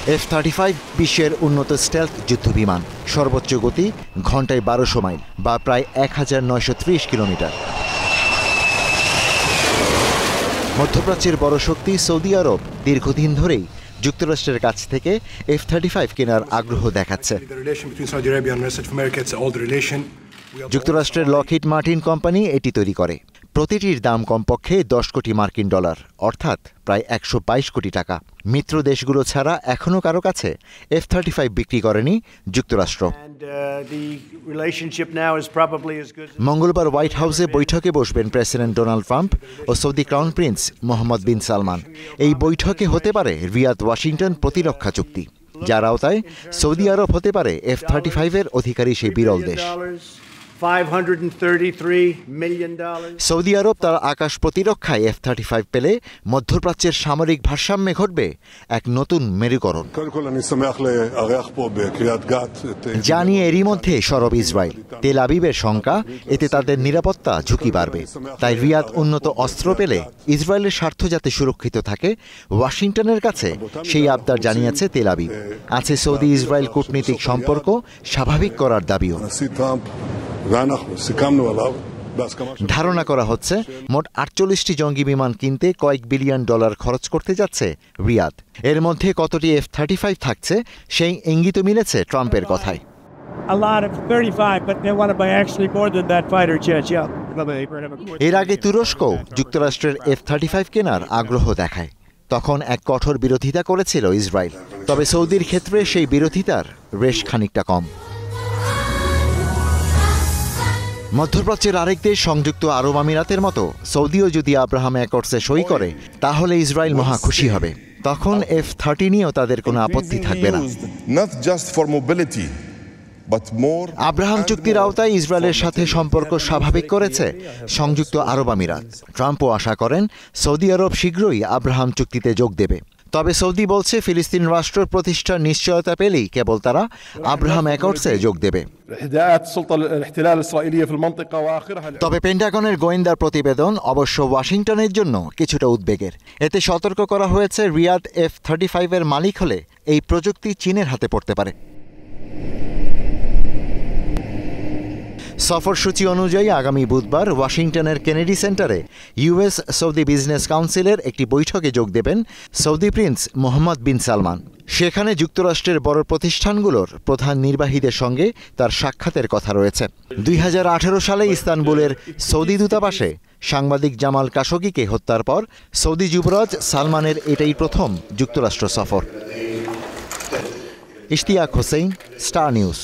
F-35 বিশ্বের উন্নত stealth যুদ্ধবিমান, সর্বোচ্চ গতি ঘন্টায় 1200 মাইল বা প্রায় 1930 কিলোমিটার। মধ্যপ্রাচ্যের বড় শক্তি সৌদি আরব দীর্ঘদিন ধরেই যুক্তরাষ্ট্রের কাছ থেকে F-35 কেনার আগ্রহ দেখাচ্ছে। যুক্তরাষ্ট্রের লকহিড মার্টিন কোম্পানি এটি তৈরি করে। প্রতিটির দাম কমপক্ষে $10 কোটি, অর্থাৎ প্রায় 122 কোটি টাকা। মিত্র দেশগুলো ছাড়া এখনও কারো কাছে F-35 বিক্রি করেনি যুক্তরাষ্ট্র। মঙ্গলবার হোয়াইট হাউসে বৈঠকে বসবেন প্রেসিডেন্ট ডোনাল্ড ট্রাম্প ও সৌদি ক্রাউন প্রিন্স মোহাম্মদ বিন সালমান। এই বৈঠকে হতে পারে রিয়াদ ওয়াশিংটন প্রতিরক্ষা চুক্তি, যার আওতায় সৌদি আরব হতে পারে F-35 এর অধিকারী সেই বিরল দেশ। সৌদি আরব তার আকাশ প্রতিরক্ষায় F-35 পেলে মধ্যপ্রাচ্যের সামরিক ভারসাম্যে ঘটবে এক নতুন মেরুকরণ। যা নিয়ে এরই মধ্যে সরব ইসরায়েল। তেল আবিবের শঙ্কা, এতে তাদের নিরাপত্তা ঝুঁকি বাড়বে। তাই রিয়াদ উন্নত অস্ত্র পেলে ইসরায়েলের স্বার্থ যাতে সুরক্ষিত থাকে, ওয়াশিংটনের কাছে সেই আবদার জানিয়েছে তেল আবিব। আছে সৌদি ইসরায়েল কূটনীতিক সম্পর্ক স্বাভাবিক করার দাবিও। ধারণা করা হচ্ছে মোট 48টি জঙ্গি বিমান কিনতে কয়েক বিলিয়ন ডলার খরচ করতে যাচ্ছে রিয়াদ। এর মধ্যে কতটি F-35 থাকছে সেই ইঙ্গিত মিলেছে ট্রাম্পের কথায়। এর আগে তুরস্ক যুক্তরাষ্ট্রের F-35 কেনার আগ্রহ দেখায়। তখন এক কঠোর বিরোধিতা করেছিল ইসরায়েল। তবে সৌদির ক্ষেত্রে সেই বিরোধিতার রেশ খানিকটা কম। মধ্যপ্রাচ্যের আরেক দেশ সংযুক্ত আরব আমিরাতের মতো সৌদিও যদি আব্রাহাম অ্যাকর্ডসে সই করে, তাহলে ইসরায়েল মহা খুশি হবে। তখন F-30 নিয়েও তাদের কোনো আপত্তি থাকবে না। আব্রাহাম চুক্তির আওতায় ইসরায়েলের সাথে সম্পর্ক স্বাভাবিক করেছে সংযুক্ত আরব আমিরাত। ট্রাম্পও আশা করেন সৌদি আরব শীঘ্রই আব্রাহাম চুক্তিতে যোগ দেবে। তবে সৌদি বলছে ফিলিস্তিন রাষ্ট্র প্রতিষ্ঠার নিশ্চয়তা পেলেই কেবল তারা আব্রাহাম অ্যাকর্ডসে যোগ দেবে। তবে পেন্টাগনের গোয়েন্দা প্রতিবেদন অবশ্য ওয়াশিংটনের জন্য কিছুটা উদ্বেগের। এতে সতর্ক করা হয়েছে রিয়াদ F-35 এর মালিক হলে এই প্রযুক্তি চীনের হাতে পড়তে পারে। সফরসূচি অনুযায়ী আগামী বুধবার ওয়াশিংটনের কেনেডি সেন্টারে ইউএস সৌদি বিজনেস কাউন্সিলের একটি বৈঠকে যোগ দেবেন সৌদি প্রিন্স মোহাম্মদ বিন সালমান। সেখানে যুক্তরাষ্ট্রের বড় প্রতিষ্ঠানগুলোর প্রধান নির্বাহীদের সঙ্গে তার সাক্ষাতের কথা রয়েছে। 2018 সালে ইস্তানবুলের সৌদি দূতাবাসে সাংবাদিক জামাল কাশোগিকে হত্যার পর সৌদি যুবরাজ সালমানের এটাই প্রথম যুক্তরাষ্ট্র সফর। Ishtiaq Hossain, star news.